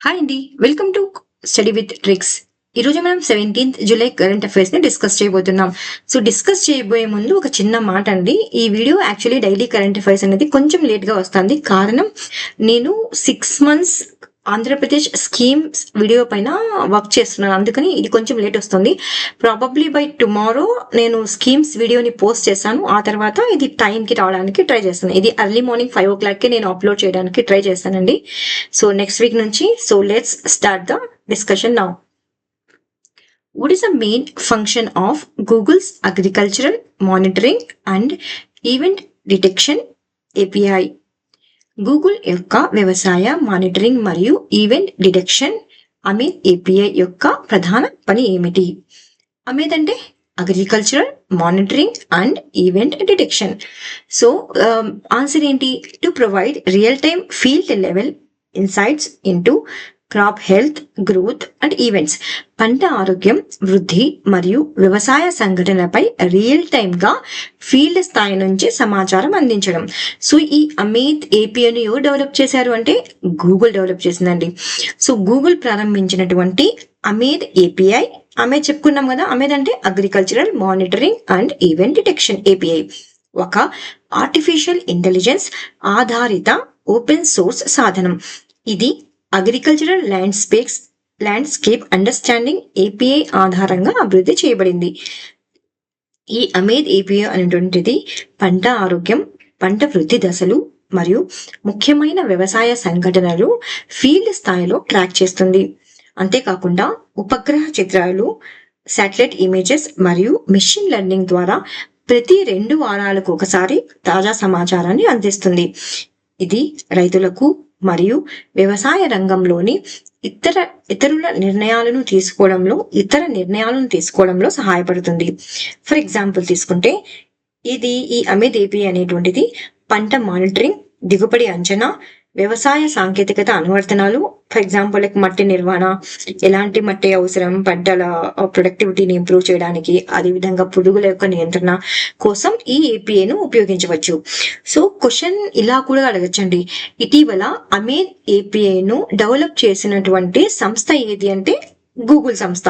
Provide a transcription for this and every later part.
Hi అండి, welcome to study with tricks. ఈరోజు మనం 17th జూలై కరెంట్ అఫైర్స్ ని డిస్కస్ చేయబోతున్నాం. సో డిస్కస్ చేయబోయే ముందు ఒక చిన్న మాట అండి. ఈ video actually daily current affairs అనేది కొంచెం లేట్ గా వస్తుంది. కారణం, నేను 6 months ఆంధ్రప్రదేశ్ స్కీమ్స్ వీడియో పైన వర్క్ చేస్తున్నాను, అందుకని ఇది కొంచెం లేట్ వస్తుంది. ప్రాబబ్లీ బై టుమారో నేను స్కీమ్స్ వీడియోని పోస్ట్ చేశాను. ఆ తర్వాత ఇది టైంకి రావడానికి ట్రై చేస్తాను. ఇది ఎర్లీ మార్నింగ్ 5 o'clock నేను అప్లోడ్ చేయడానికి ట్రై చేస్తానండి. సో నెక్స్ట్ వీక్ నుంచి. So let's start the discussion now. What is the main function of Google's agricultural monitoring and event detection API? Google యొక్క వ్యవసాయ మానిటరింగ్ మరియు ఈవెంట్ డిటెక్షన్ అమేద్ ఏపీఐ యొక్క ప్రధాన పని ఏమిటి? అమేద్ అంటే agricultural monitoring and event detection. So answer ఏంటి? To provide real time field level insights into crop health, growth and events. పంట ఆరోగ్యం, వృద్ధి మరియు వ్యవసాయ సంఘటనలపై రియల్ టైమ్ గా ఫీల్డ్ స్థాయి నుంచి సమాచారం అందించడం. సో ఈ అమేద్ ఏపీఐని ఎవరు డెవలప్ చేశారు అంటే గూగుల్ డెవలప్ చేసిందండి. సో గూగుల్ ప్రారంభించినటువంటి అమేద్ ఏపీఐ, అమేద్ చెప్పుకున్నాం కదా, అమేద్ అంటే agricultural monitoring and event detection API ఒక ఆర్టిఫిషియల్ ఇంటెలిజెన్స్ ఆధారిత ఓపెన్ సోర్స్ సాధనం. ఇది అగ్రికల్చరల్ ల్యాండ్స్కేప్ అండర్స్టాండింగ్ ఏపీఐ ఆధారంగా అభివృద్ధి చేయబడింది. ఈ అమేద్ ఏపీఐ అనేటువంటిది పంట ఆరోగ్యం, పంట వృద్ధి దశలు మరియు ముఖ్యమైన వ్యవసాయ సంఘటనలు ఫీల్డ్ స్థాయిలో ట్రాక్ చేస్తుంది. అంతేకాకుండా ఉపగ్రహ చిత్రాలు, శాటిలైట్ ఇమేజెస్ మరియు మెషిన్ లెర్నింగ్ ద్వారా ప్రతి 2 వారాలకు ఒకసారి తాజా సమాచారాన్ని అందిస్తుంది. ఇది రైతులకు మరియు వ్యవసాయ రంగంలోని ఇతర నిర్ణయాలను తీసుకోవడంలో సహాయపడుతుంది. ఫర్ ఎగ్జాంపుల్ తీసుకుంటే, ఈ అమేద్ ఏపీఐ అనేటువంటిది పంట మానిటరింగ్, దిగుబడి అంచనా, వ్యవసాయ సాంకేతికత అనువర్తనాలు, ఫర్ ఎగ్జాంపుల్ లైక్ మట్టి నిర్వహణ, ఎలాంటి మట్టి అవసరం పంటల ప్రొడక్టివిటీని ఇంప్రూవ్ చేయడానికి, అదేవిధంగా పురుగుల యొక్క నియంత్రణ కోసం ఈ ఏపీఐను ఉపయోగించవచ్చు. సో క్వశ్చన్ ఇలా కూడా అడగచ్చండి, ఇటీవల అమేద్ ఏపీఐను డెవలప్ చేసినటువంటి సంస్థ ఏది అంటే గూగుల్ సంస్థ.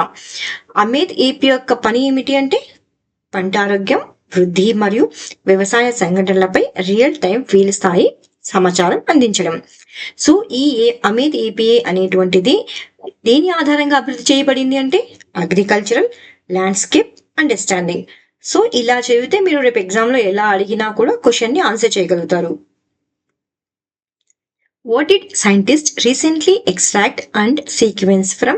అమేద్ ఏపీఐ యొక్క పని ఏమిటి అంటే పంట ఆరోగ్యం, వృద్ధి మరియు వ్యవసాయ సంఘటనలపై రియల్ టైం ఫీల్డ్ స్థాయి సమాచారం అందించడం. సో ఈ అమేద్ ఏపీఐ అనేటువంటిది దేని ఆధారంగా అభివృద్ధి చేయబడింది అంటే అగ్రికల్చరల్ ల్యాండ్స్కేప్ అండర్స్టాండింగ్. సో ఇలా చదివితే మీరు రేపు ఎగ్జామ్ లో ఎలా అడిగినా కూడా క్వశ్చన్ ని ఆన్సర్ చేయగలుగుతారు. What did scientists recently extract and sequence from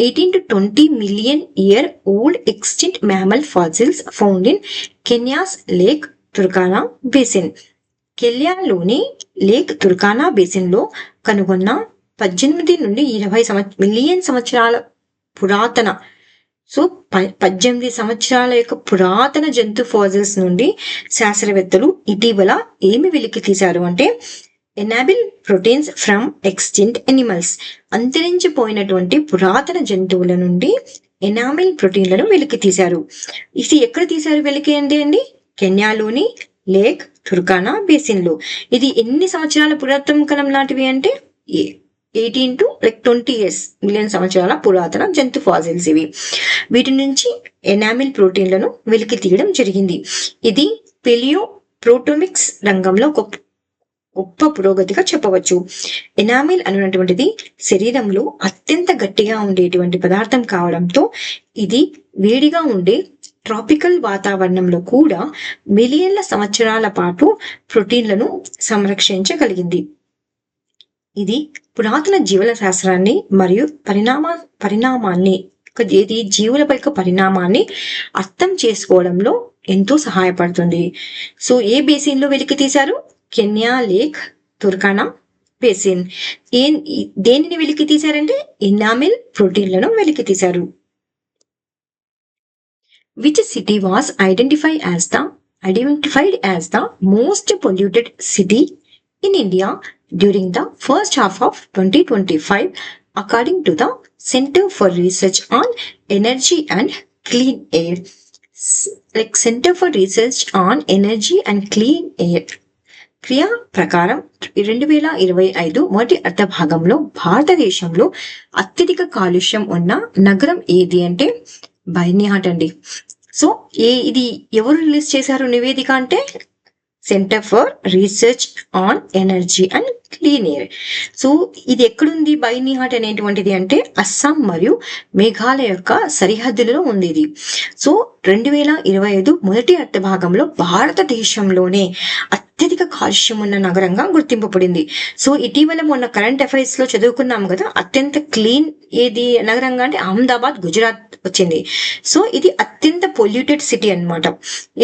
18 to 20 million year old extinct mammal fossils found in Kenya's Lake Turkana Basin? కెన్యాలోని లేక్ తుర్కానా బేసిన్ లో కనుగొన్న 18 నుండి 20 మిలియన్ సంవత్సరాల పురాతన 18 సంవత్సరాల యొక్క పురాతన జంతు ఫాజిల్స్ నుండి శాస్త్రవేత్తలు ఇటీవల ఏమి వెలికి తీశారు అంటే ఎనాబిల్ ప్రోటీన్స్ ఫ్రమ్ ఎక్స్టింక్ట్ ఎనిమల్స్. అంతరించిపోయినటువంటి పురాతన జంతువుల నుండి ఎనామిల్ ప్రోటీన్లను వెలికి తీశారు. ఇది ఎక్కడ తీశారు వెలికి అండి? కెన్యాలోని లేక్ తుర్కానా బేసిన్ లో. ఇది ఎన్ని సంవత్సరాల పురాతన కాలం లాంటివి అంటే 18 to 20 years మిలియన్ సంవత్సరాల పురాతన జంతు ఫాజిల్స్ ఇవి. వీటి నుంచి ఎనామిల్ ప్రోటీన్లను వెలికి తీయడం జరిగింది. ఇది పెలియో ప్రోటోమిక్స్ రంగంలో గొప్ప పురోగతిగా చెప్పవచ్చు. ఎనామిల్ అనేటువంటిది శరీరంలో అత్యంత గట్టిగా ఉండేటువంటి పదార్థం కావడంతో ఇది వేడిగా ఉండే ట్రాపికల్ వాతావరణంలో కూడా మిలియన్ల సంవత్సరాల పాటు ప్రోటీన్లను సంరక్షించగలిగింది. ఇది పురాతన జీవుల శాస్త్రాన్ని మరియు పరిణామాన్ని జీవులపై పరిణామాన్ని అర్థం చేసుకోవడంలో ఎంతో సహాయపడుతుంది. సో ఏ బేసిన్ లో వెలికి తీశారు? Kenya lake Turkana basin. దేనిని వెలికి తీశారంటే ఎనామిల్ ప్రోటీన్లను వెలికి తీశారు. Which city was identified as the most polluted city in India during the first half of 2025, according to the Center for Research on Energy and Clean Air. Center for Research on Energy and Clean Air ప్రక్రియ ప్రకారం 2025 మొదటి అర్ధ భాగంలో భారతదేశంలో అత్యధిక కాలుష్యం ఉన్న నగరం ఏది అంటే బైర్నిహాట్ అండి. సో ఇది ఎవరు రిలీజ్ చేశారు నివేదిక అంటే centre for research on energy and clean air. So ఇది ఎక్కడుంది బైర్నిహాట్ అనేటువంటిది అంటే అస్సాం మరియు మేఘాలయ యొక్క సరిహద్దులలో ఉంది ఇది. సో 2025 మొదటి అర్ధ భాగంలో భారతదేశంలోనే అత్యధిక కాలుష్యం ఉన్న నగరంగా గుర్తింపబడింది. సో ఇటీవల మొన్న కరెంట్ అఫైర్స్ లో చదువుకున్నాం కదా, అత్యంత క్లీన్ ఏది నగరంగా అంటే అహ్మదాబాద్ గుజరాత్ వచ్చింది. సో ఇది అత్యంత పొల్యూటెడ్ సిటీ అన్నమాట.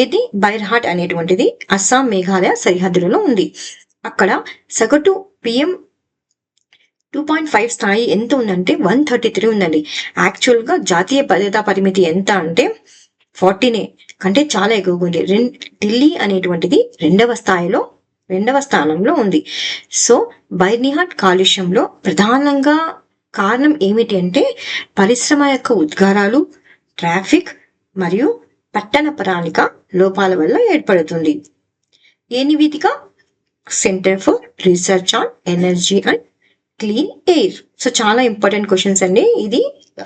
ఇది బైర్హాట్ అనేటువంటిది అస్సాం మేఘాలయ సరిహద్దులలో ఉంది. అక్కడ సగటు PM 2.5 స్థాయి ఎంత ఉందంటే 133 ఉందండి. యాక్చువల్ గా జాతీయ భద్రతా పరిమితి ఎంత అంటే 40 కంటే చాలా ఎక్కువగా ఉంది. ఢిల్లీ అనేటువంటిది రెండవ స్థానంలో ఉంది. సో బైర్నిహాట్ కాలుష్యంలో ప్రధానంగా కారణం ఏమిటి అంటే పరిశ్రమ యొక్క ఉద్గారాలు, ట్రాఫిక్ మరియు పట్టణ ప్రణాళిక లోపాల వల్ల ఏర్పడుతుంది. ఏ నివేదిక? Centre for research on energy and clean air. So చాలా ఇంపార్టెంట్ క్వశ్చన్స్ అండి, ఇది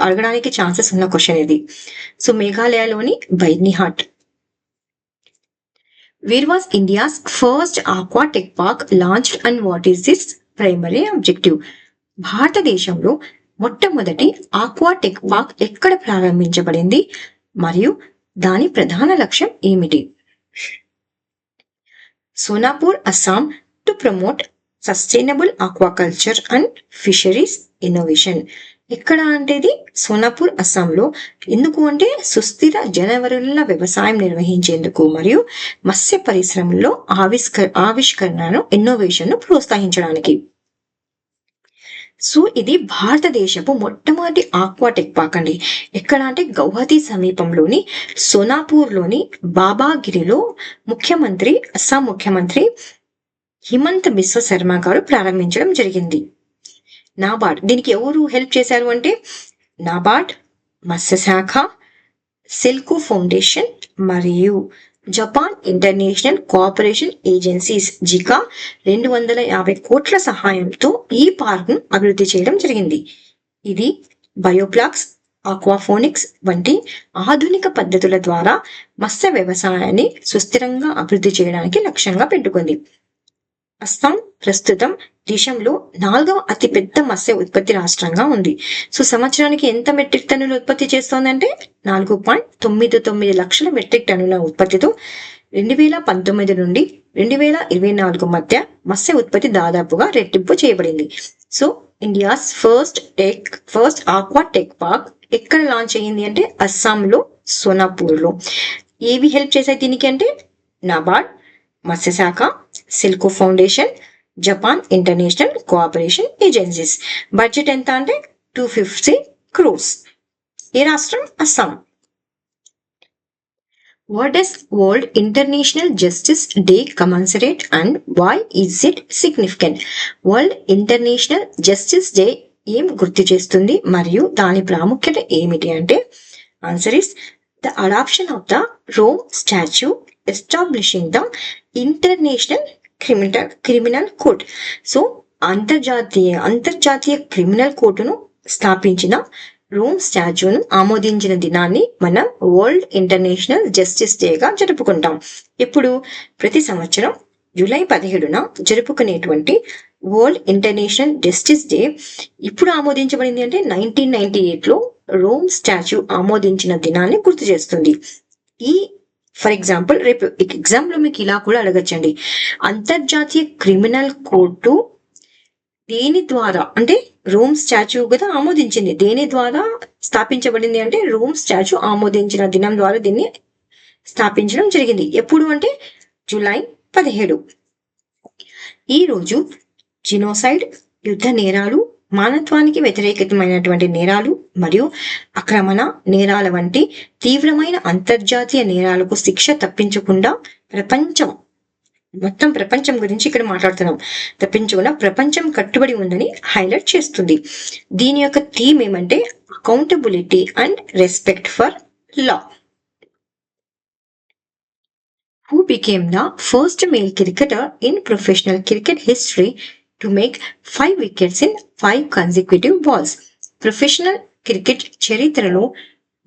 అడగడానికి ఛాన్సెస్ ఉన్న క్వశ్చన్ ఇది. So మేఘాలయలోని బైర్నిహాట్. Where was India's first aquatic park launched and what is its primary objective? భారతదేశంలో మొట్టమొదటి ఆక్వాటెక్ పార్క్ ఎక్కడ ప్రారంభించబడింది మరియు దాని ప్రధాన లక్ష్యం ఏమిటి? Sonapur, Assam, to promote sustainable aquaculture and fisheries innovation. ఎక్కడ అంటే ఇది సోనాపూర్ అస్సాంలో. ఎందుకు అంటే సుస్థిర జనవరుల వ్యవసాయం నిర్వహించేందుకు మరియు మత్స్య పరిశ్రమలో ఆవిష్కరణను ఇన్నోవేషన్ ను ప్రోత్సహించడానికి. సో ఇది భారతదేశపు మొట్టమొదటి ఆక్వాటెక్ పార్క్ అండి. ఎక్కడ అంటే గౌహతి సమీపంలోని సోనాపూర్ లోని బాబాగిరిలో అస్సాం ముఖ్యమంత్రి హిమంత్ బిశ్వ శర్మ గారు ప్రారంభించడం జరిగింది. నాబార్డ్ దీనికి ఎవరు హెల్ప్ చేశారు అంటే నాబార్డ్, మత్స్యశాఖ, సిల్కు ఫౌండేషన్ మరియు Japan international cooperation agencies Zika 250 కోట్ల సహాయంతో ఈ పార్క్ ను అభివృద్ధి చేయడం జరిగింది. ఇది బయోప్లాక్స్, ఆక్వాఫోనిక్స్ వంటి ఆధునిక పద్ధతుల ద్వారా మత్స్య వ్యవసాయాన్ని సుస్థిరంగా అభివృద్ధి చేయడానికి లక్ష్యంగా పెట్టుకుంది. అస్సాం ప్రస్తుతం దేశంలో 4వ అతిపెద్ద మత్స్య ఉత్పత్తి రాష్ట్రంగా ఉంది. సో సంవత్సరానికి ఎంత మెట్రిక్ టన్నులు ఉత్పత్తి చేస్తోందంటే 4.99 లక్షల మెట్రిక్ టన్నుల ఉత్పత్తితో 2019 నుండి 2024 మధ్య మత్స్య ఉత్పత్తి దాదాపుగా రెట్టింపు చేయబడింది. సో ఇండియాస్ ఫస్ట్ ఆక్వాటెక్ పార్క్ ఎక్కడ లాంచ్ అయ్యింది అంటే అస్సాంలో సోనాపూర్ లో. ఏవి హెల్ప్ చేశాయి దీనికి అంటే నాబార్డ్, మత్స్యశాఖ, silk foundation, Japan international cooperation agencies. Budget ఎంత అంటే 250 crores. ఏ రాష్ట్రం? Assam. What does World International Justice Day commemorate and why is it significant? World International Justice Day ఏం గుర్తు చేస్తుంది మరియు దాని ప్రాముఖ్యత ఏమిటి అంటే answer is the adoption of the Rome statute establishing the international criminal court. So అంతర్జాతీయ క్రిమినల్ కోర్టును స్థాపించిన రోమ్ స్టాచ్యూను ఆమోదించిన దినాన్ని మనం వరల్డ్ ఇంటర్నేషనల్ జస్టిస్ డేగా జరుపుకుంటాం. ఇప్పుడు ప్రతి సంవత్సరం జూలై 17న జరుపుకునేటువంటి వరల్డ్ ఇంటర్నేషనల్ జస్టిస్ డే ఇప్పుడు ఆమోదించబడింది అంటే 1998లో రోమ్ స్టాచ్యూ ఆమోదించిన దినాన్ని గుర్తు చేస్తుంది. ఫర్ ఎగ్జాంపుల్ రేపు ఎగ్జామ్ లో మీకు ఇలా కూడా అడగచ్చండి, అంతర్జాతీయ క్రిమినల్ కోర్టు దేని ద్వారా అంటే రోమ్ స్టాచ్యూ కదా ఆమోదించింది, దేని ద్వారా స్థాపించబడింది అంటే రోమ్ స్టాచ్యూ ఆమోదించిన దినం ద్వారా దీన్ని స్థాపించడం జరిగింది. ఎప్పుడు అంటే జూలై 17. ఈ రోజు జినోసైడ్, యుద్ధ నేరాలు, మానత్వానికి వ్యతిరేకమైనటువంటి నేరాలు మరియు ఆక్రమణ నేరాల వంటి తీవ్రమైన అంతర్జాతీయ నేరాలకు శిక్ష తప్పించకుండా మొత్తం ప్రపంచం గురించి ఇక్కడ మాట్లాడుతున్నాం. తప్పించకుండా ప్రపంచం కట్టుబడి ఉందని హైలైట్ చేస్తుంది. దీని యొక్క థీమ్ ఏమంటే accountability and respect for law. who became the first male cricketer in professional cricket history to make 5 wickets in 5 consecutive balls. Professional cricket చరిత్రలో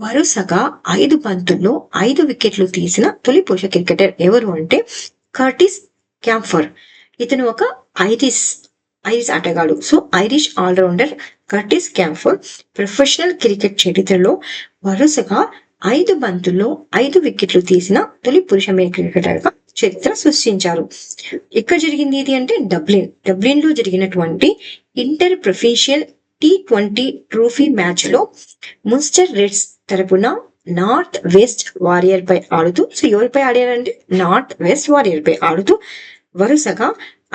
వరుసగా 5 బంతుల్లో 5 వికెట్లు తీసిన తొలి పురుష క్రికెటర్ ఎవరు అంటే కర్టిస్ క్యాంఫర్. ఇతను ఒక ఐరిష్ ఆటగాడు. So Irish all rounder Curtis Campher professional cricket చరిత్రలో వరుసగా 5 బంతుల్లో 5 వికెట్లు తీసిన తొలి పురుష క్రికెటర్ గా చరిత్ర సృష్టించారు. ఎక్కడ జరిగింది ఇది అంటే డబ్లిన్ లో జరిగినటువంటి inter professional T20 trophy match లో మున్స్టర్ రెడ్స్ తరపున నార్త్ వెస్ట్ వారియర్ పై ఆడుతూ, సో ఎవరిపై ఆడారంటే నార్త్ వెస్ట్ వారియర్ పై ఆడుతూ వరుసగా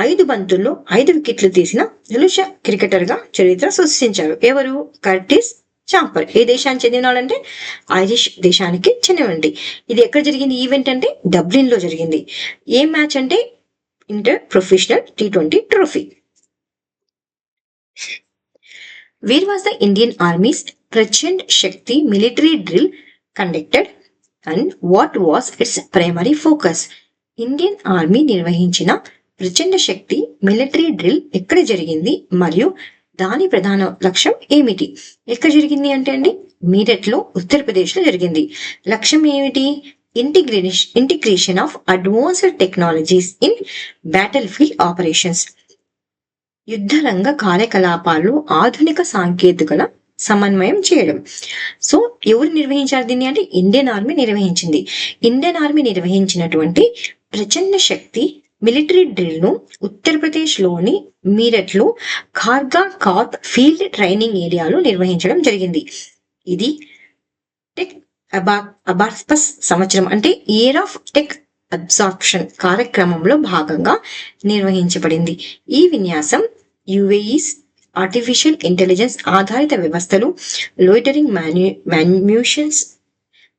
5 బంతుల్లో 5 వికెట్లు తీసిన పురుష క్రికెటర్ గా చరిత్ర సృష్టించారు. ఎవరు? కర్టిస్ చాంపర్. ఏ దేశానికి చెందినవాడంటే ఐరిష్ దేశానికి చెందినవండి. ఇది ఎక్కడ జరిగింది ఈవెంట్ అంటే డబ్లిన్ లో జరిగింది. ఏ మ్యాచ్ అంటే inter professional T20 trophy. Where was the Indian Army's Prachand Shakti military drill conducted and what was its primary focus? Indian army నిర్వహించిన ప్రచండ శక్తి మిలిటరీ డ్రిల్ ఎక్కడ జరిగింది మరియు దాని ప్రధాన లక్ష్యం ఏమిటి? ఎక్కడ జరిగింది అంటే అండి మీరట్ లో ఉత్తరప్రదేశ్ లో జరిగింది. లక్ష్యం ఏమిటి? Integration of advanced technologies in battlefield operations. యుద్ధరంగ కార్యకలాపాలు ఆధునిక సాంకేతికల సమన్వయం చేయడం. సో ఎవరు నిర్వహించారు దీన్ని అంటే ఇండియన్ ఆర్మీ నిర్వహించింది. ఇండియన్ ఆర్మీ నిర్వహించినటువంటి ప్రచండ శక్తి మిలిటరీ డ్రిల్ ను ఉత్తరప్రదేశ్ లోని మీరట్ లో ఖార్గా కాత్ ఫీల్డ్ ట్రైనింగ్ ఏరియాలో నిర్వహించడం జరిగింది. ఇది టెక్ అబార్పస్ సంవత్సరం అంటే ఇయర్ ఆఫ్ టెక్ అబ్సార్ప్షన్ కార్యక్రమంలో భాగంగా నిర్వహించబడింది. ఈ విన్యాసం యుఏఈస్ ఆర్టిఫిషియల్ ఇంటెలిజెన్స్ ఆధారిత వ్యవస్థలు, లోయిటరింగ్ మాన్యూషన్స్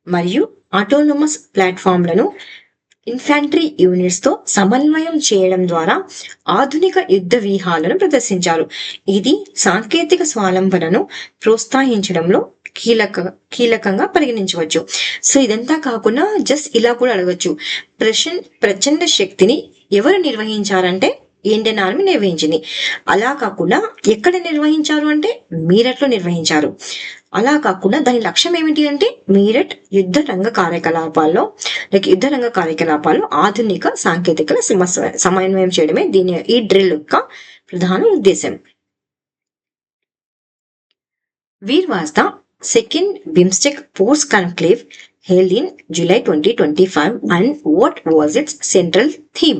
మరియు ఆటోనమస్ ప్లాట్ఫామ్లను ఇన్ఫాంట్రీ యూనిట్స్ తో సమన్వయం చేయడం ద్వారా ఆధునిక యుద్ధ వ్యూహాలను ప్రదర్శించారు. ఇది సాంకేతిక స్వావలంబనను ప్రోత్సహించడంలో కీలకంగా పరిగణించవచ్చు. సో ఇదంతా కాకుండా జస్ట్ ఇలా కూడా అడగచ్చు, ప్రచండ శక్తిని ఎవరు నిర్వహించారంటే ఇండియన్ ఆర్మీ నిర్వహించింది. అలా కాకుండా ఎక్కడ నిర్వహించారు అంటే మీరట్ లో నిర్వహించారు. అలా కాకుండా దాని లక్ష్యం ఏమిటి అంటే మీరట్ యుద్ధ రంగ కార్యకలాపాల్లో ఆధునిక సాంకేతికల సమన్వయం చేయడమే ఈ డ్రిల్ యొక్క ప్రధాన ఉద్దేశం. Where was the second BIMSTEC port conclave held in July 2025 and what was its central theme?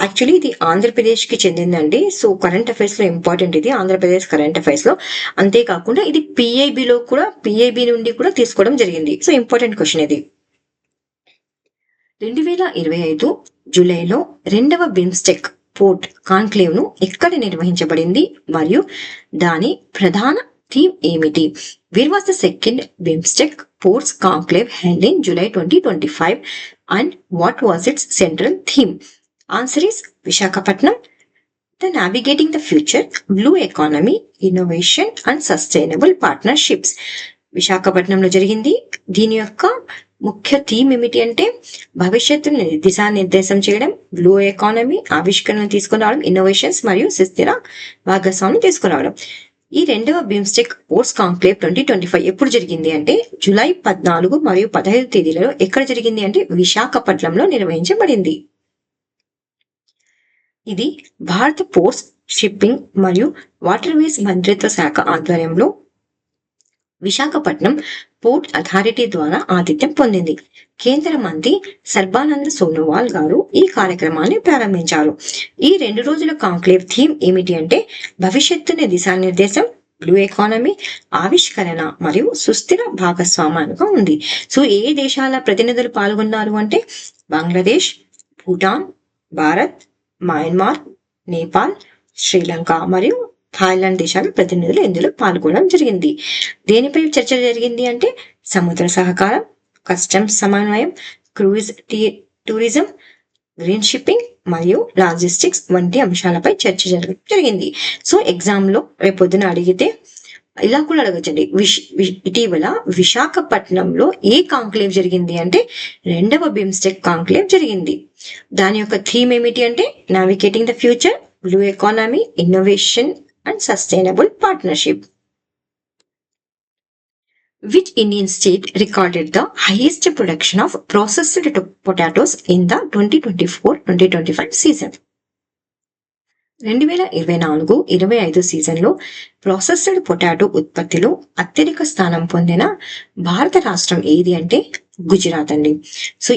Actually ఇది ఆంధ్రప్రదేశ్ కి చెందిందండి. సో కరెంట్ అఫైర్స్ లో ఇంపార్టెంట్ ఇది ఆంధ్రప్రదేశ్ కరెంట్ అఫైర్స్ లో. అంతేకాకుండా ఇది పిఐబి నుండి కూడా తీసుకోవడం జరిగింది. సో ఇంపార్టెంట్ క్వశ్చన్ ఇది. 2025 జూలైలో 2వ బిమ్స్టెక్ పోర్ట్ కాన్క్లేవ్ ను ఎక్కడ నిర్వహించబడింది మరియు దాని ప్రధాన థీమ్ ఏమిటి? Where was the second BIMSTEC Ports Conclave held in July 2025 and what was its central theme? Answer is Visakhapatnam. The Navigating the Future, Blue Economy, Innovation and Sustainable Partnerships. విశాఖపట్నంలో జరిగింది. దీని యొక్క ముఖ్య థీమ్ ఏమిటి అంటే భవిష్యత్తును దిశానిర్దేశం చేయడం, బ్లూ ఎకానమీ, ఆవిష్కరణలు తీసుకురావడం, ఇన్నోవేషన్స్ మరియు సుస్థిర భాగస్వామ్యం తీసుకురావడం. ఈ 2వ బిమ్స్టెక్ పోర్ట్స్ కాంక్లేవ్ 2025 ఎప్పుడు జరిగింది అంటే జూలై 14 మరియు 15 తేదీలలో ఎక్కడ జరిగింది అంటే విశాఖపట్నంలో నిర్వహించబడింది. ఇది భారత పోర్ట్స్, షిప్పింగ్ మరియు వాటర్వేస్ మంత్రిత్వ శాఖ ఆధ్వర్యంలో విశాఖపట్నం పోర్ట్ అథారిటీ ద్వారా ఆతిథ్యం పొందింది. కేంద్ర మంత్రి సర్బానంద్ సోనోవాల్ గారు ఈ కార్యక్రమాన్ని ప్రారంభించారు. ఈ 2 రోజుల కాంక్లేవ్ థీమ్ ఏమిటి అంటే భవిష్యత్తుని దిశానిర్దేశం, బ్లూ ఎకానమీ, ఆవిష్కరణ మరియు సుస్థిర భాగస్వామ్యంగా ఉంది. సో ఏ దేశాల ప్రతినిధులు పాల్గొన్నారు అంటే బంగ్లాదేశ్, భూటాన్, భారత్, మయన్మార్, నేపాల్, శ్రీలంక మరియు థాయిలాండ్ దేశాల ప్రతినిధులు ఇందులో పాల్గొనడం జరిగింది. దేనిపై చర్చ జరిగింది అంటే సముద్ర సహకారం, కస్టమ్స్ సమన్వయం, క్రూయిజ్ టూరిజం, గ్రీన్ షిప్పింగ్ మరియు లాజిస్టిక్స్ వంటి అంశాలపై చర్చ జరిగింది. సో ఎగ్జామ్ లో రేపొద్దున అడిగితే ఇలా కూడా అడగచ్చండి. ఇటీవల విశాఖపట్నంలో ఏ కాంక్లేవ్ జరిగింది అంటే 2వ బిమ్స్టెక్ కాంక్లేవ్ జరిగింది. దాని యొక్క థీమ్ ఏమిటి అంటే navigating the future, blue economy, innovation and sustainable partnership. Which Indian state recorded the highest production of processed potatoes in the 2024-2025 season? 2024-25 సీజన్లో ప్రాసెస్డ్ పొటాటో ఉత్పత్తిలో అత్యధిక స్థానం పొందిన భారత రాష్ట్రం ఏది అంటే గుజరాత్ అండి. సో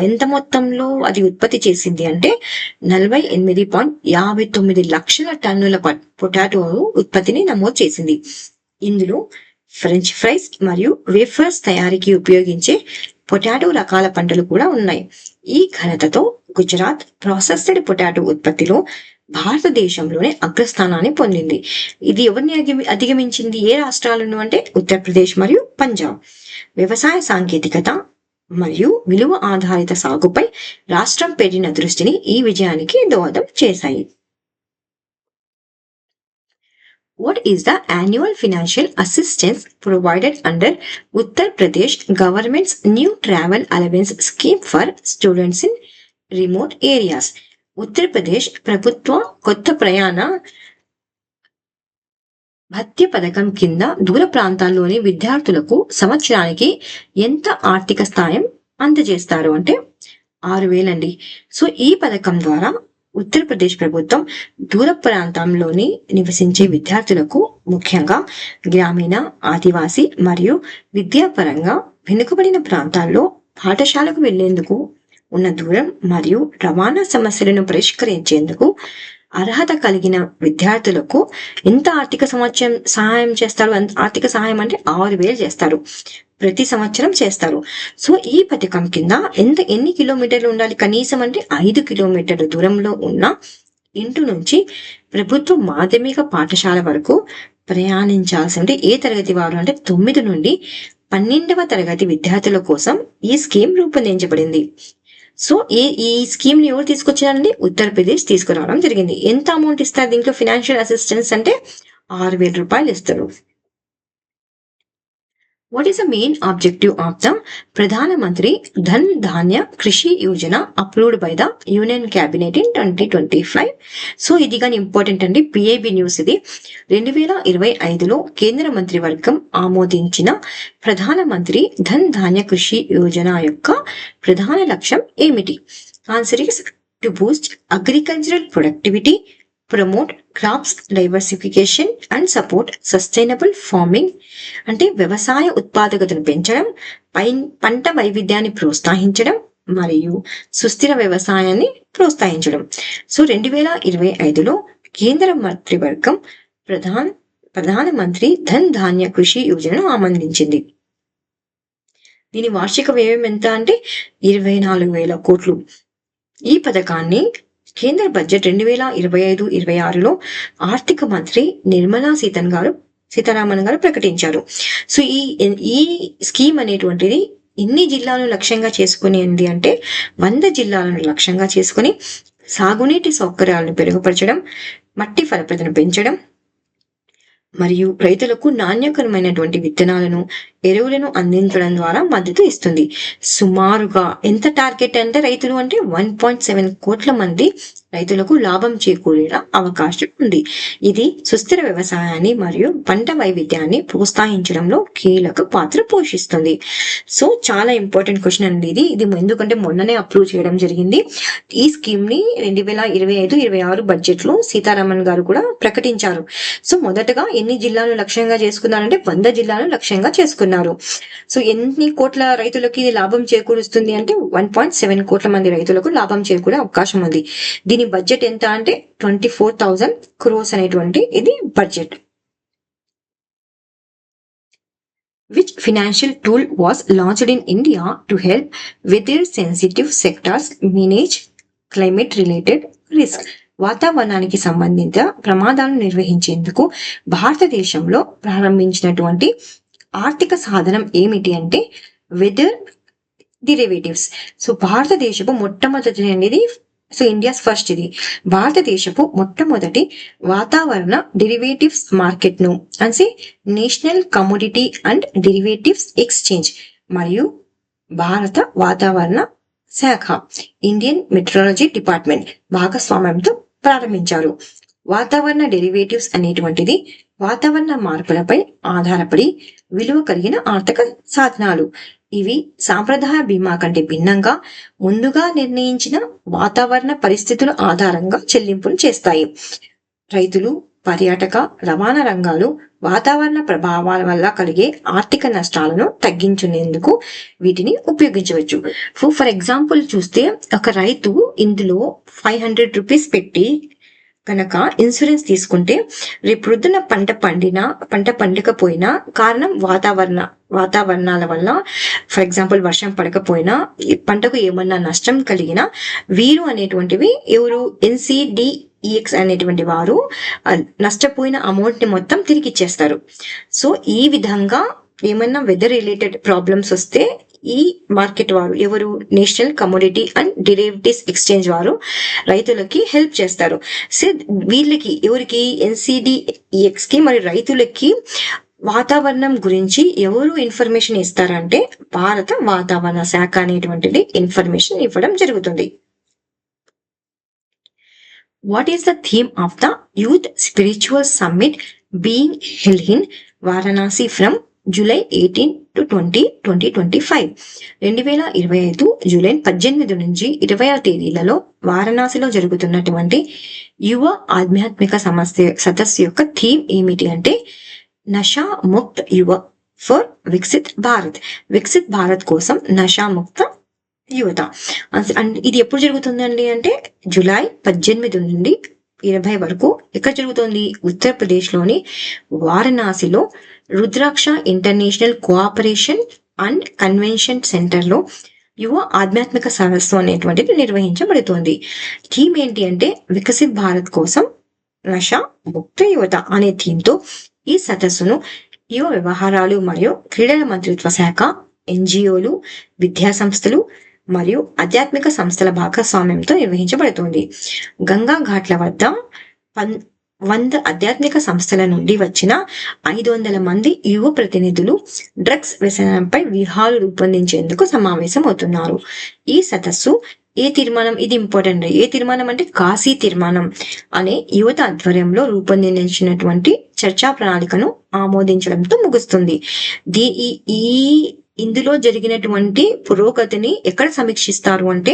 ఎంత మొత్తంలో అది ఉత్పత్తి చేసింది అంటే 48.59 లక్షల టన్నుల పొటాటో ఉత్పత్తిని నమోదు చేసింది. ఇందులో ఫ్రెంచ్ ఫ్రైస్ మరియు వేఫర్స్ తయారీకి ఉపయోగించే పొటాటో రకాల పంటలు కూడా ఉన్నాయి. ఈ ఘనతతో గుజరాత్ ప్రాసెస్డ్ పొటాటో ఉత్పత్తిలో భారతదేశంలోనే అగ్రస్థానాన్ని పొందింది. ఇది ఎవరిని అధిగమించింది? ఏ రాష్ట్రాలను అంటే ఉత్తరప్రదేశ్ మరియు పంజాబ్. వ్యవసాయ సాంకేతికత మరియు విలువ ఆధారిత సాగుపై రాష్ట్రం పెట్టిన దృష్టిని ఈ విజయానికి దోహదం చేశాయి. What is the annual financial assistance provided under Uttar Pradesh government's new travel allowance scheme for students in remote areas? Uttar Pradesh ప్రభుత్వ కొత్త ప్రయాణ భత్య పథకం కింద దూర ప్రాంతాల్లోని విద్యార్థులకు సంవత్సరానికి ఎంత ఆర్థిక సాయం అందజేస్తారు అంటే 6,000 అండి. సో ఈ పథకం ద్వారా ఉత్తరప్రదేశ్ ప్రభుత్వం దూర ప్రాంతంలోని నివసించే విద్యార్థులకు, ముఖ్యంగా గ్రామీణ, ఆదివాసీ మరియు విద్యాపరంగా వెనుకబడిన ప్రాంతాల్లో పాఠశాలకు వెళ్లేందుకు ఉన్న దూరం మరియు రవాణా సమస్యలను పరిష్కరించేందుకు అర్హత కలిగిన విద్యార్థులకు ఎంత ఆర్థిక సహాయం చేస్తారు? ఆర్థిక సహాయం అంటే 6,000 చేస్తారు, ప్రతి సంవత్సరం చేస్తారు. సో ఈ పథకం కింద ఎన్ని కిలోమీటర్లు ఉండాలి? కనీసం అంటే 5 కిలోమీటర్ల దూరంలో ఉన్న ఇంటి నుంచి ప్రభుత్వ మాధ్యమిక పాఠశాల వరకు ప్రయాణించాల్సి ఉంటే ఏ తరగతి వారు అంటే 9 నుండి 12వ తరగతి విద్యార్థుల కోసం ఈ స్కీమ్ రూపొందించబడింది. సో ఈ స్కీమ్ ని ఎవరు తీసుకొచ్చారండి? ఉత్తరప్రదేశ్ తీసుకురావడం జరిగింది. ఎంత అమౌంట్ ఇస్తారు దీంట్లో? ఫినాన్షియల్ అసిస్టెన్స్ అంటే 6,000 రూపాయలు ఇస్తారు. What is the main objective of the Pradhan Mantri Dhan Dhanya Krishi Yojana approved by the Union Cabinet in 2025? So ఇది కానీ ఇంపార్టెంట్ అండి. పిఐబి న్యూస్ ఇది. 2025లో కేంద్ర మంత్రివర్గం ఆమోదించిన ప్రధాన మంత్రి ధన్ ధాన్య కృషి యోజన యొక్క ప్రధాన లక్ష్యం ఏమిటి? Answer is to Boost agricultural productivity, promote crops diversification and support sustainable farming. అంటే వ్యవసాయ ఉత్పాదకతను పెంచడం, పంట వైవిధ్యాన్ని ప్రోత్సహించడం మరియు సుస్థిర వ్యవసాయాన్ని ప్రోత్సహించడం. సో 2025లో కేంద్ర మంత్రివర్గం ప్రధాన మంత్రి ధన్ ధాన్య కృషి యోజనను ఆమోదించింది. దీని వార్షిక వ్యయం ఎంత అంటే 24,000 కోట్లు. ఈ పథకాన్ని కేంద్ర బడ్జెట్ 2025-26లో ఆర్థిక మంత్రి నిర్మలా సీతారామన్ గారు ప్రకటించారు. సో ఈ స్కీమ్ అనేటువంటిది ఎన్ని జిల్లాలను లక్ష్యంగా చేసుకుని ఉంది అంటే 100 జిల్లాలను లక్ష్యంగా చేసుకుని సాగునీటి సౌకర్యాలను మెరుగుపరచడం, మట్టి ఫలప్రదను పెంచడం మరియు రైతులకు నాణ్యకరమైనటువంటి విత్తనాలను, ఎరువులను అందించడం ద్వారా మద్దతు ఇస్తుంది. సుమారుగా ఎంత టార్గెట్ అంటే రైతులు అంటే 1.7 కోట్ల మంది రైతులకు లాభం చేకూరేలా అవకాశం ఉంది. ఇది సుస్థిర వ్యవసాయాన్ని మరియు పంట వైవిధ్యాన్ని ప్రోత్సహించడంలో కీలక పాత్ర పోషిస్తుంది. సో చాలా ఇంపార్టెంట్ క్వశ్చన్ అండి ఇది. ఎందుకంటే మొన్ననే అప్రూవ్ చేయడం జరిగింది. ఈ స్కీమ్ ని 2025-26 బడ్జెట్ లో సీతారామన్ గారు కూడా ప్రకటించారు. సో మొదటగా ఎన్ని జిల్లాలను లక్ష్యంగా చేసుకున్నారంటే 100 జిల్లాలను లక్ష్యంగా చేసుకున్నారు. సో ఎన్ని కోట్ల రైతులకి ఇది లాభం చేకూరుస్తుంది అంటే 1.7 కోట్ల మంది రైతులకు లాభం చేకూరే అవకాశం ఉంది. దీని బడ్జెట్ ఎంత అంటే 24,000 crores అనేటువంటి ఇది budget. Which financial tool was launched in India to help weather sensitive sectors manage climate related risk? వాతావరణానికి సంబంధిత ప్రమాదాలను నిర్వహించేందుకు భారతదేశంలో ప్రారంభించినటువంటి ఆర్థిక సాధనం ఏమిటి అంటే వెదర్ డెరివేటివ్స్. సో భారతదేశపు మొట్టమొదటి అనేది సో ఇండియాస్ ఫస్ట్ ఇది భారతదేశపు మొట్టమొదటి వాతావరణ డెరివేటివ్స్ మార్కెట్ ను అంటే national commodity and derivatives exchange మరియు భారత వాతావరణ శాఖ ఇండియన్ మెట్రాలజీ డిపార్ట్మెంట్ భాగస్వామ్యంతో ప్రారంభించారు. వాతావరణ డెరివేటివ్స్ అనేటువంటిది వాతావరణ మార్పులపై ఆధారపడి విలువ కలిగిన ఆర్థిక సాధనాలు. ఇవి సాంప్రదాయ బీమా కంటే భిన్నంగా ముందుగా నిర్ణయించిన వాతావరణ పరిస్థితుల ఆధారంగా చెల్లింపులు చేస్తాయి. రైతులు, పర్యాటక, రవాణా రంగాలు వాతావరణ ప్రభావాల వల్ల కలిగే ఆర్థిక నష్టాలను తగ్గించునేందుకు వీటిని ఉపయోగించవచ్చు. ఫర్ ఎగ్జాంపుల్ చూస్తే ఒక రైతు ఇందులో 500 రూపీస్ పెట్టి కనుక ఇన్సూరెన్స్ తీసుకుంటే రేపు ప్రొద్దున పంట పండకపోయినా కారణం వాతావరణాల వల్ల, ఫర్ ఎగ్జాంపుల్ వర్షం పడకపోయినా పంటకు ఏమన్నా నష్టం కలిగినా వీరు అనేటువంటివి ఎవరు NCDEX అనేటువంటి వారు నష్టపోయిన అమౌంట్ ని మొత్తం తిరిగి ఇచ్చేస్తారు. సో ఈ విధంగా ఏమన్నా వెదర్ రిలేటెడ్ ప్రాబ్లమ్స్ వస్తే ఈ మార్కెట్ వారు ఎవరు national commodity and derivatives exchange వారు రైతులకి హెల్ప్ చేస్తారు. సో వీళ్ళకి ఎవరికి NCDEX కి మరి రైతులకి వాతావరణం గురించి ఎవరు ఇన్ఫర్మేషన్ ఇస్తారంటే భారత వాతావరణ శాఖ అనేటువంటిది ఇన్ఫర్మేషన్ ఇవ్వడం జరుగుతుంది. What is the theme of the Youth Spiritual Summit being held in Varanasi from July 18 to 20, 2025? 2025 July 18 నుంచి 20 తేదీలలో వారణాసిలో జరుగుతున్నటువంటి యువ ఆధ్యాత్మిక సదస్సు యొక్క థీమ్ ఏమిటి అంటే నషా ముక్త్ యువ ఫర్ వికసిత్ భారత్. వికసిత్ భారత్ కోసం నషా ముక్త యువత. ఇది ఎప్పుడు జరుగుతుందండి అంటే జూలై 18 నుండి 20 వరకు. ఎక్కడ జరుగుతుంది? ఉత్తరప్రదేశ్ లోని వారణాసిలో Rudraksh international cooperation and convention centre లో యువ ఆధ్యాత్మిక సదస్సు అనేటువంటిది నిర్వహించబడుతుంది. థీమ్ ఏంటి అంటే వికసిత్ భారత్ కోసం నషా ముక్త యువత అనే థీమ్ తో ఈ సదస్సును యువ వ్యవహారాలు మరియు క్రీడల మంత్రిత్వ శాఖ, NGOలు, విద్యా సంస్థలు మరియు ఆధ్యాత్మిక సంస్థల భాగస్వామ్యంతో నిర్వహించబడుతుంది. గంగా ఘాట్ల వద్ద 100 ఆధ్యాత్మిక సంస్థల నుండి వచ్చిన 500 మంది యువ ప్రతినిధులు డ్రగ్స్ వ్యసనంపై వ్యూహాలు రూపొందించేందుకు సమావేశం అవుతున్నారు. ఈ సదస్సు ఏ తీర్మానం, ఇది ఇంపార్టెంట్, ఏ తీర్మానం అంటే కాశీ తీర్మానం అనే యువత ఆధ్వర్యంలో రూపొందించినటువంటి చర్చా ప్రణాళికను ఆమోదించడంతో ముగుస్తుంది. ఇందులో జరిగినటువంటి పురోగతిని ఎక్కడ సమీక్షిస్తారు అంటే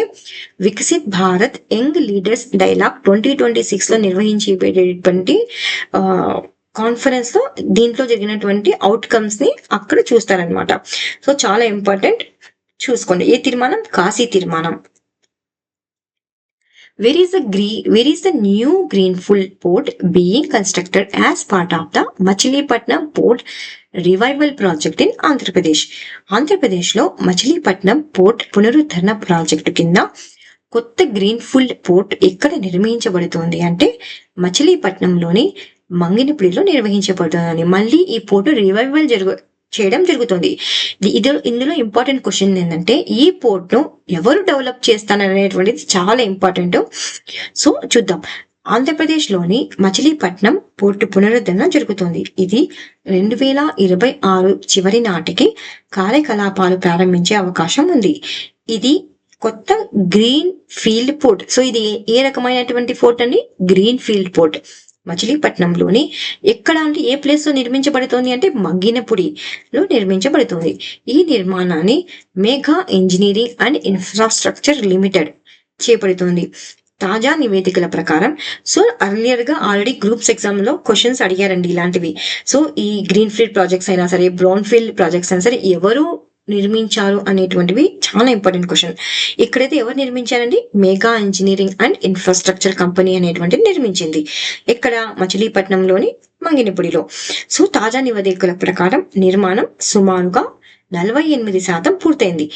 Viksit Bharat young leaders dialogue 2026 లో నిర్వహించేటువంటి కాన్ఫరెన్స్ లో దీంట్లో జరిగినటువంటి అవుట్కమ్స్ ని అక్కడ చూస్తారనమాట. సో చాలా ఇంపార్టెంట్, చూసుకోండి. ఏ తీర్మానం? కాశీ తీర్మానం. Where is the new greenfield port being constructed as part of the Machilipatnam Port Revival Project in Andhra Pradesh? Andhra Pradesh లో మచిలీపట్నం పోర్ట్ పునరుద్ధరణ ప్రాజెక్టు కింద కొత్త గ్రీన్ఫీల్డ్ పోర్ట్ ఎక్కడ నిర్మించబడుతోంది అంటే మచిలీపట్నంలోని మంగినపూడిలో నిర్వహించబడుతుంది. మళ్ళీ ఈ పోర్టు రివైవల్ చేయడం జరుగుతుంది. ఇందులో ఇంపార్టెంట్ క్వశ్చన్ ఏంటంటే ఈ పోర్ట్ ను ఎవరు డెవలప్ చేస్తారనేటువంటిది చాలా ఇంపార్టెంట్. సో చూద్దాం. ఆంధ్రప్రదేశ్ లోని మచిలీపట్నం పోర్టు పునరుద్ధరణ జరుగుతుంది. ఇది 2026 చివరి నాటికి కార్యకలాపాలు ప్రారంభించే అవకాశం ఉంది. ఇది కొత్త గ్రీన్ ఫీల్డ్ పోర్ట్. సో ఇది ఏ రకమైనటువంటి పోర్ట్ అండి? Green field port. మచిలీపట్నంలోని ఎక్కడ అంటే ఏ ప్లేస్ లో నిర్మించబడుతోంది అంటే మంగినపూడిలో నిర్మించబడుతుంది. ఈ నిర్మాణాన్ని Megha engineering and infrastructure limited చేపడుతుంది. తాజా నివేదికల ప్రకారం, సో అర్లియర్ గా ఆల్రెడీ గ్రూప్స్ ఎగ్జామ్ లో క్వశ్చన్స్ అడిగారండి ఇలాంటివి. సో ఈ గ్రీన్ ఫీల్డ్ ప్రాజెక్ట్స్ అయినా సరే, బ్రౌన్ ఫీల్డ్ ప్రాజెక్ట్స్ అయినా సరే ఎవరు నిర్మించారు అనేటువంటివి చాలా ఇంపార్టెంట్ క్వశ్చన్. ఇక్కడైతే ఎవరు నిర్మించారండి? Megha engineering and infrastructure company అనేటువంటిది నిర్మించింది. ఇక్కడ మచిలీపట్నంలోని మంగినపూడిలో. సో తాజా నివేదికల ప్రకారం నిర్మాణం సుమారుగా 48% పూర్తయింది.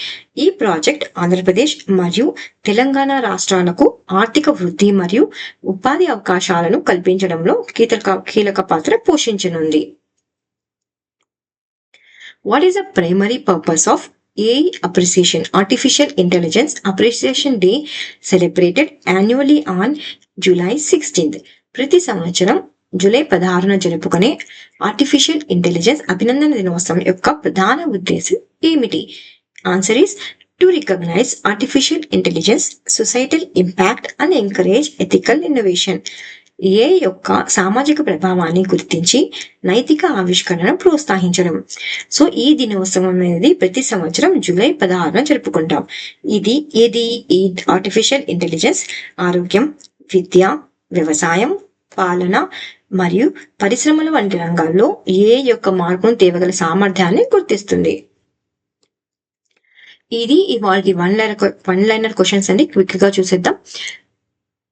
ఈ ప్రాజెక్ట్ ఆంధ్రప్రదేశ్ మరియు తెలంగాణ రాష్ట్రాలకు ఆర్థిక వృద్ధి మరియు ఉపాధి అవకాశాలను కల్పించడంలో కీలక పాత్ర పోషించనుంది. What is the primary purpose of AI Appreciation, Artificial Intelligence Appreciation Day celebrated annually on July 16th. ప్రతి సంవత్సరం జూలై 16న జరుపుకునే ఆర్టిఫిషియల్ ఇంటెలిజెన్స్ అభినందన దినోత్సవం యొక్క ప్రధాన ఉద్దేశం ఏమిటి? Answer is to recognize artificial intelligence, societal impact and encourage ethical innovation. ఏ యొక్క సామాజిక ప్రభావాన్ని గుర్తించి నైతిక ఆవిష్కరణను ప్రోత్సహించడం. సో ఈ దినోత్సవం అనేది ప్రతి సంవత్సరం జూలై 16న జరుపుకుంటాం. ఈ ఆర్టిఫిషియల్ ఇంటెలిజెన్స్ ఆరోగ్యం, విద్య, వ్యవసాయం, పాలన మరియు పరిశ్రమల వంటి రంగాల్లో ఏ యొక్క మార్పును తేవగల సామర్థ్యాన్ని గుర్తిస్తుంది. ఇది ఇవాళ వన్ లైనర్ క్వశ్చన్స్ అండి. క్విక్ గా చూసేద్దాం.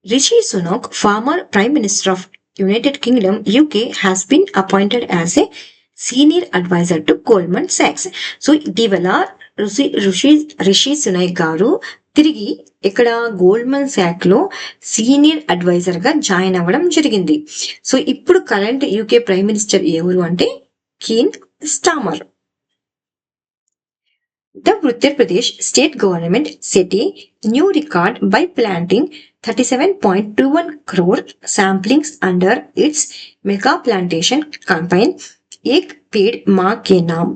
Rishi Sunak, former Prime Minister of United Kingdom, UK, has been appointed as a senior advisor to Goldman Sachs. So ఇటీవల రిషి సునక్ గారు తిరిగి ఇక్కడ గోల్డ్మన్ సాక్ లో సీనియర్ అడ్వైజర్ గా జాయిన్ అవ్వడం జరిగింది. సో ఇప్పుడు కరెంట్ యూకే ప్రైమ్ మినిస్టర్ ఎవరు అంటే Keir Starmer. The Uttar Pradesh state government set a new record by planting 37.21 crore samplings under its mega plantation campaign Ek Ped Maa Ke Naam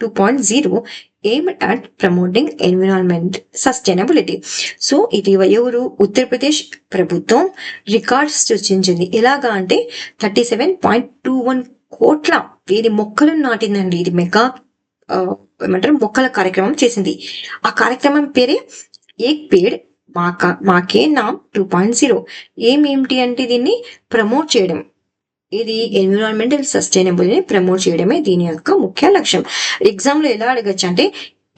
2.0 aimed at promoting environment sustainability. So ఇది ఎవరు? ఉత్తరప్రదేశ్ ప్రభుత్వం records సృష్టించింది. ఎలాగా అంటే 37.21 కోట్ల ఇది మొక్కలు నాటిందండి. ఇది మెగా ఏమంటారు మొక్కల కార్యక్రమం చేసింది. ఆ కార్యక్రమం పేరే ఏక్ పేడ్ మాకే నామ్ 2.0. ఏమిటి అంటే దీన్ని ప్రమోట్ చేయడం. ఇది ఎన్విరాన్మెంటల్ సస్టైనబుల్ ని ప్రమోట్ చేయడమే దీని యొక్క ముఖ్య లక్ష్యం. ఎగ్జామ్ లో ఎలా అడగచ్చు అంటే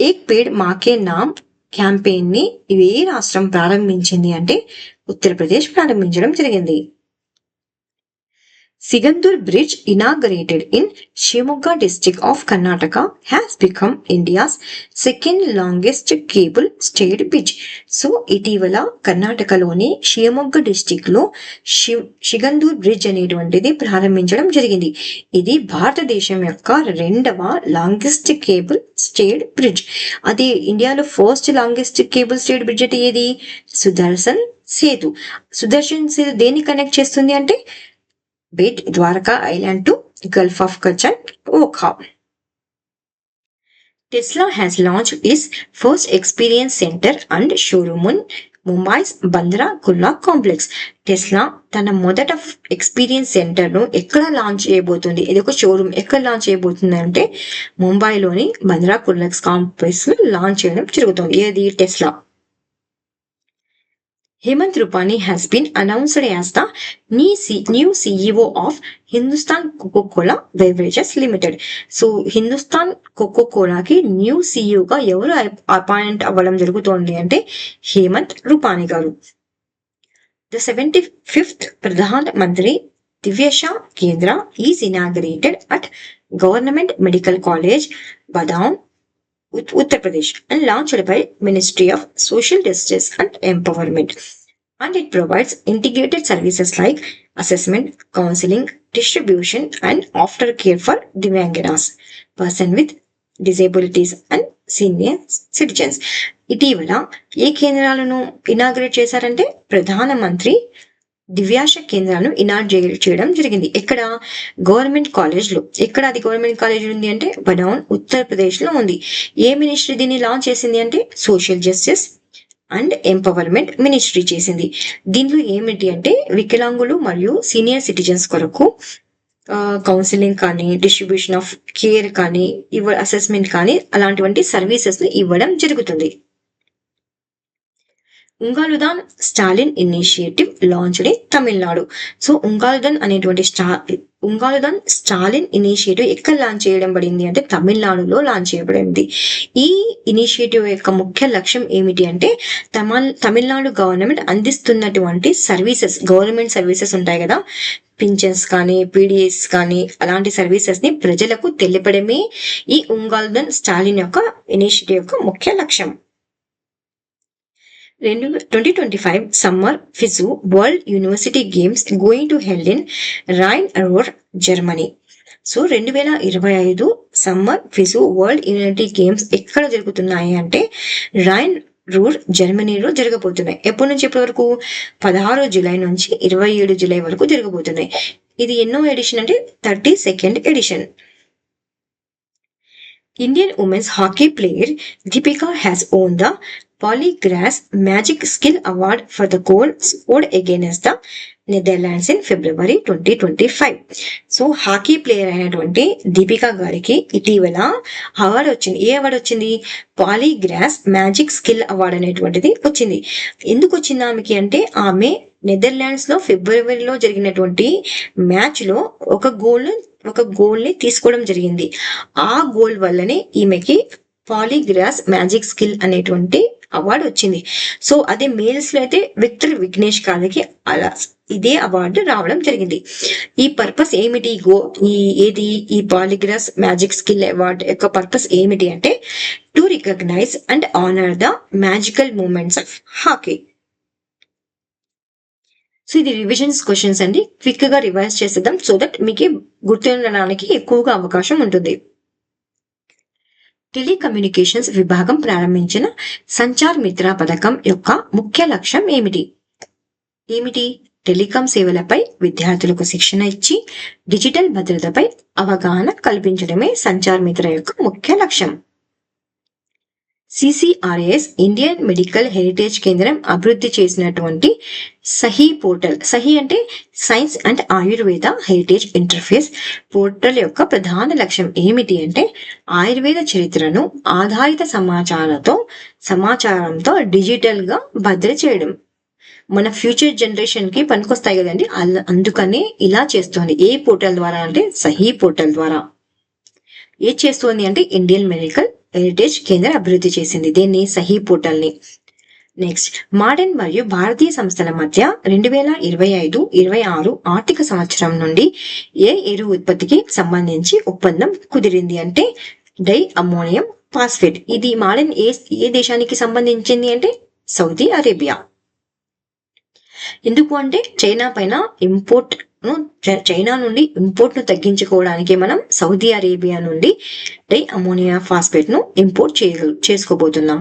ఏక్ పేడ్ మాకే నామ్ క్యాంపెయిన్ ని ఏ రాష్ట్రం ప్రారంభించింది అంటే ఉత్తరప్రదేశ్ ప్రారంభించడం జరిగింది. Sigandur Bridge, inaugurated in Shimoga district of Karnataka, has become India's second longest cable stayed bridge. So ఇటీవల కర్ణాటకలోని షిమోగా డిస్ట్రిక్ట్ లో షిగందూర్ బ్రిడ్జ్ అనేటువంటిది ప్రారంభించడం జరిగింది. ఇది భారతదేశం యొక్క రెండవ లాంగెస్ట్ కేబుల్ స్టేడ్ బ్రిడ్జ్. అది ఇండియాలో first longest cable stayed bridge అంటే ఏది? సుదర్శన్ సేతు. సుదర్శన్ సేతు దేన్ని కనెక్ట్ చేస్తుంది అంటే Beit Dwarka Island to Gulf of Kutch and Okha. Tesla has launched its first experience center and showroom in Mumbai's Bandra Kurla complex. Tesla తన మొదట experience centre ను ఎక్కడ launch చేయబోతుంది? ఇది ఒక షోరూమ్. ఎక్కడ లాంచ్ చేయబోతుంది అంటే ముంబైలోని బంద్రా కుర్లక్స్ కాంప్లెక్స్ లో లాంచ్ చేయడం జరుగుతుంది. ఏది? Tesla. Hemant Rupani has been announced as the new CEO of Hindustan Coca-Cola Beverages Limited. So Hindustan కోకోకోలాకి న్యూ CEO గా ఎవరు అపాయింట్ అవ్వడం జరుగుతోంది అంటే హేమంత్ రూపాని గారు. The 75th ప్రధాన మంత్రి దివ్యశ కేంద్ర is inaugurated at Government Medical College, Badam, Uttar Pradesh and launched by Ministry of Social Justice and Empowerment. And it provides integrated services like assessment, counseling, distribution and aftercare for Divyanganas, person with disabilities and senior citizens. ఇటీవల ఏ కేంద్రాలను inaugurate చేశారంటే ప్రధాన మంత్రి దివ్యాశ కేంద్రాలను inaugurate చేయడం జరిగింది. ఎక్కడ? Government college లో. ఎక్కడ అది గవర్నమెంట్ కాలేజ్ ఉంది అంటే బడౌన్, ఉత్తరప్రదేశ్ లో ఉంది. ఏ మినిస్ట్రీ దీన్ని లాంచ్ చేసింది అంటే social justice and empowerment ministry చేసింది. దీనిలో ఏమిటి అంటే వికలాంగులు మరియు సీనియర్ సిటిజన్స్ కొరకు కౌన్సిలింగ్ కానీ, డిస్ట్రిబ్యూషన్ ఆఫ్ కేర్ కానీ, అసెస్మెంట్ కానీ అలాంటివంటి సర్వీసెస్ ను ఇవ్వడం జరుగుతుంది. Ungaludan Stalin initiative launched in Tamil Nadu. So Ungaludan Stalin initiative ఎక్కడ లాంచ్ చేయడం పడింది అంటే తమిళనాడులో లాంచ్ చేయబడింది. ఈ ఇనిషియేటివ్ యొక్క ముఖ్య లక్ష్యం ఏమిటి అంటే తమిళనాడు గవర్నమెంట్ అందిస్తున్నటువంటి సర్వీసెస్, గవర్నమెంట్ సర్వీసెస్ ఉంటాయి కదా, పింఛన్స్ కానీ, పీడిఎస్ కానీ అలాంటి సర్వీసెస్ ని ప్రజలకు తెలిపడమే ఈ ఉంగాలుదాన్ స్టాలిన్ యొక్క ఇనిషియేటివ్ యొక్క ముఖ్య లక్ష్యం. 2025 Summer FISU World University Games going to held in Rhein-Ruhr, Germany. So 2025 summer ఫిజు world unity games ఎక్కడ జరుగుతున్నాయి అంటే రైన్ రూర్ జర్మనీలో జరగబోతున్నాయి. ఎప్పటి నుంచి ఎప్పటి వరకు? 16 జూలై నుంచి 27 జూలై వరకు జరగబోతున్నాయి. ఇది ఎన్నో ఎడిషన్ అంటే 32nd edition. Indian women's hockey player Deepika has won the Polygrass Magic Skill Award for the goal scored against the Netherlands in February 2025. So hockey player అయినటువంటి దీపికా గారికి ఇటీవల అవార్డు వచ్చింది. ఏ అవార్డు వచ్చింది? పాలీగ్రాస్ మ్యాజిక్ స్కిల్ అవార్డు అనేటువంటిది వచ్చింది. ఎందుకు వచ్చింది ఆమెకి అంటే ఆమె నెదర్లాండ్స్ లో ఫిబ్రవరిలో జరిగినటువంటి మ్యాచ్ లో ఒక గోల్ ని తీసుకోవడం జరిగింది. ఆ గోల్ వల్లనే ఈమెకి పాలీగ్రాస్ మ్యాజిక్ స్కిల్ అనేటువంటి అవార్డు వచ్చింది. సో అదే మేల్స్ లో అయితే విక్టర్ విఘ్నేష్ గారికి అలా ఇదే అవార్డు రావడం జరిగింది. ఈ పర్పస్ ఏమిటి? ఈ పాలీగ్రాస్ మ్యాజిక్ స్కిల్ అవార్డు యొక్క పర్పస్ ఏమిటి అంటే to recognise and honour the magical moments of hockey. So ఇది రివిజన్స్ క్వశ్చన్స్ అండి. క్విక్ గా రివైజ్ చేసేద్దాం సో దట్ మీకు గుర్తుండడానికి ఎక్కువగా అవకాశం ఉంటుంది. టెలికమ్యూనికేషన్స్ విభాగం ప్రారంభించిన సంచార్ మిత్ర పథకం యొక్క ముఖ్య లక్ష్యం ఏమిటి? టెలికాం సేవలపై విద్యార్థులకు శిక్షణ ఇచ్చి డిజిటల్ భద్రతపై అవగాహన కల్పించడమే సంచార్ మిత్ర యొక్క ముఖ్య లక్ష్యం. CCRS ఇండియన్ మెడికల్ హెరిటేజ్ కేంద్రం అభివృద్ధి చేసినటువంటి సహీ పోర్టల్. సహీ అంటే science and Ayurveda heritage interface portal యొక్క ప్రధాన లక్ష్యం ఏమిటి అంటే ఆయుర్వేద చరిత్రను ఆధారిత సమాచారంతో డిజిటల్ గా భద్ర చేయడం. మన ఫ్యూచర్ జనరేషన్ కి పనికొస్తాయి కదండి, అందుకనే ఇలా చేస్తోంది. ఏ పోర్టల్ ద్వారా అంటే సహీ పోర్టల్ ద్వారా. ఏది చేస్తోంది అంటే ఇండియన్ మెడికల్ హెరిటేజ్ కేంద్రం అభివృద్ధి చేసింది దీన్ని, సహీ పోర్టల్ ని. నెక్స్ట్, మోడర్న్ మరియు భారతీయ సంస్థల మధ్య 2025-26 ఆర్థిక సంవత్సరం నుండి ఏ ఎరువు ఉత్పత్తికి సంబంధించి ఒప్పందం కుదిరింది అంటే డై అమ్మోనియం ఫాస్ఫేట్. ఇది మోడర్న్ ఏ దేశానికి సంబంధించింది అంటే సౌదీ అరేబియా. ఎందుకు అంటే చైనా నుండి ఇంపోర్ట్ ను తగ్గించుకోవడానికి మనం సౌదీ అరేబియా నుండి డై అమోనియా ఫాస్ఫేట్ ను ఇంపోర్ట్ చేసుకోబోతున్నాం.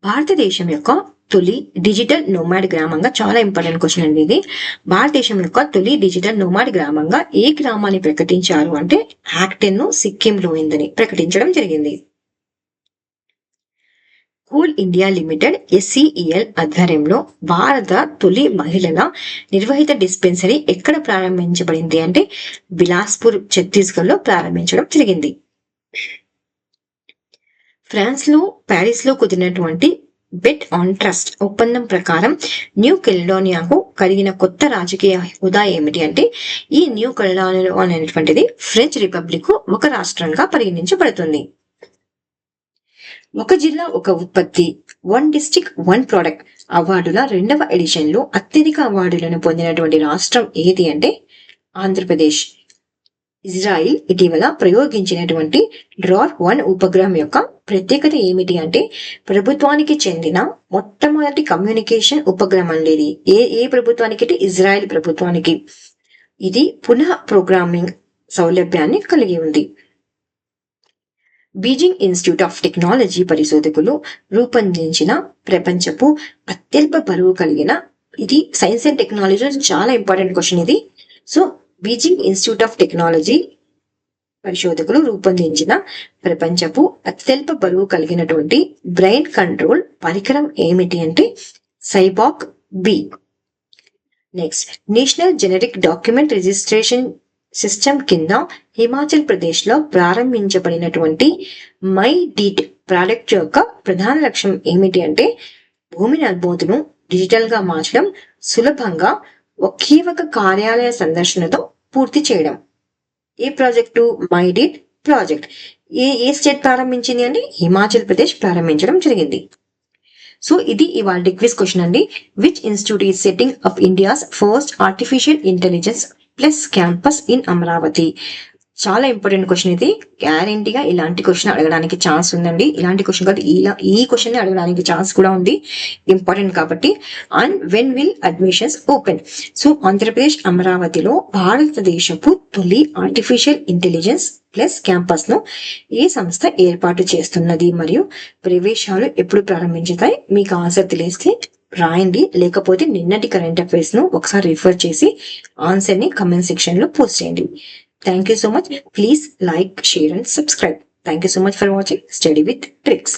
భారతదేశం యొక్క తొలి డిజిటల్ నోమాడ్ గ్రామంగా, చాలా ఇంపార్టెంట్ క్వశ్చన్ అండి ఇది. భారతదేశం యొక్క తొలి డిజిటల్ నోమాడ్ గ్రామంగా ఏ గ్రామాన్ని ప్రకటించారు అంటే యాక్టెన్ ను సిక్కింలో ఉందని ప్రకటించడం జరిగింది. కోల్ ఇండియా లిమిటెడ్ SCEL ఆధ్వర్యంలో భారత తొలి మహిళల నిర్వహిత డిస్పెన్సరీ ఎక్కడ ప్రారంభించబడింది అంటే బిలాస్పూర్ ఛత్తీస్గఢ్ లో ప్రారంభించడం జరిగింది. ఫ్రాన్స్ లో ప్యారిస్ లో కుదిరినటువంటి బెట్ ఆన్ ట్రస్ట్ ఒప్పందం ప్రకారం న్యూ కెలిడోనియాకు కలిగిన కొత్త రాజకీయ హోదా ఏమిటి అంటే ఈ న్యూ కెలిడోనియా అనేటువంటిది ఫ్రెంచ్ రిపబ్లిక్ ఒక రాష్ట్రంగా పరిగణించబడుతుంది. ఒక జిల్లా ఒక ఉత్పత్తి, 1 డిస్ట్రిక్ట్ 1 ప్రోడక్ట్ అవార్డుల 2వ ఎడిషన్ లో అత్యధిక అవార్డులను పొందినటువంటి రాష్ట్రం ఏది అంటే ఆంధ్రప్రదేశ్. ఇజ్రాయిల్ ఇటీవల ప్రయోగించినటువంటి డ్రార్-1 ఉపగ్రహం యొక్క ప్రత్యేకత ఏమిటి అంటే ప్రభుత్వానికి చెందిన మొట్టమొదటి కమ్యూనికేషన్ ఉపగ్రహం అండి. ఏ ప్రభుత్వానికి అంటే ఇజ్రాయిల్ ప్రభుత్వానికి. ఇది పునః ప్రోగ్రామింగ్ సౌలభ్యాన్ని కలిగి ఉంది. బీజింగ్ ఇన్స్టిట్యూట్ ఆఫ్ టెక్నాలజీ పరిశోధకులు రూపొందించిన ప్రపంచపు అత్యల్ప బరువు కలిగిన, ఇది సైన్స్ అండ్ టెక్నాలజీ చాలా ఇంపార్టెంట్ క్వశ్చన్ ఇది. So Beijing institute of technology పరిశోధకులు రూపొందించిన ప్రపంచపు అత్యల్ప బరువు కలిగినటువంటి బ్రెయిన్ కంట్రోల్ పరికరం ఏమిటి అంటే సైబాక్ బి. Next, national generic document registration system కింద హిమాచల్ ప్రదేశ్ లో ప్రారంభించబడినటువంటి మై డీట్ ప్రాజెక్ట్ యొక్క ప్రధాన లక్ష్యం ఏమిటి అంటే భూమి నమోదును డిజిటల్ గా మార్చడం, సులభంగా ఒకే ఒక కార్యాలయ సందర్శనతో పూర్తి చేయడం. ఏ ప్రాజెక్టు? My deed project. ఏ స్టేట్ ప్రారంభించింది అంటే హిమాచల్ ప్రదేశ్ ప్రారంభించడం జరిగింది. సో ఇది ఇవాళ క్విజ్ క్వశ్చన్ అండి. Which institute is setting up India's first artificial intelligence plus campus in Amaravati? చాలా ఇంపార్టెంట్ క్వశ్చన్ ఇది. గ్యారంటీగా ఇలాంటి క్వశ్చన్ అడగడానికి ఛాన్స్ ఉందండి. ఇలాంటి క్వశ్చన్ కాదు, ఈ క్వశ్చన్ అడగడానికి ఛాన్స్ కూడా ఉంది, ఇంపార్టెంట్ కాబట్టి. And when will admissions open? So Andhra Pradesh అమరావతిలో భారతదేశపు తొలి ఆర్టిఫిషియల్ ఇంటెలిజెన్స్ ప్లస్ క్యాంపస్ ను ఏ సంస్థ ఏర్పాటు చేస్తున్నది మరియు ప్రవేశాలు ఎప్పుడు ప్రారంభించుతాయి? మీకు ఆన్సర్ తెలిస్తే రాయండి, లేకపోతే నిన్నటి కరెంట్ అఫైర్స్ ను ఒకసారి రిఫర్ చేసి ఆన్సర్ ని కమెంట్ సెక్షన్ లో పోస్ట్ చేయండి. Thank you so much. Please like, share and subscribe. Thank you so much for watching Study with Tricks.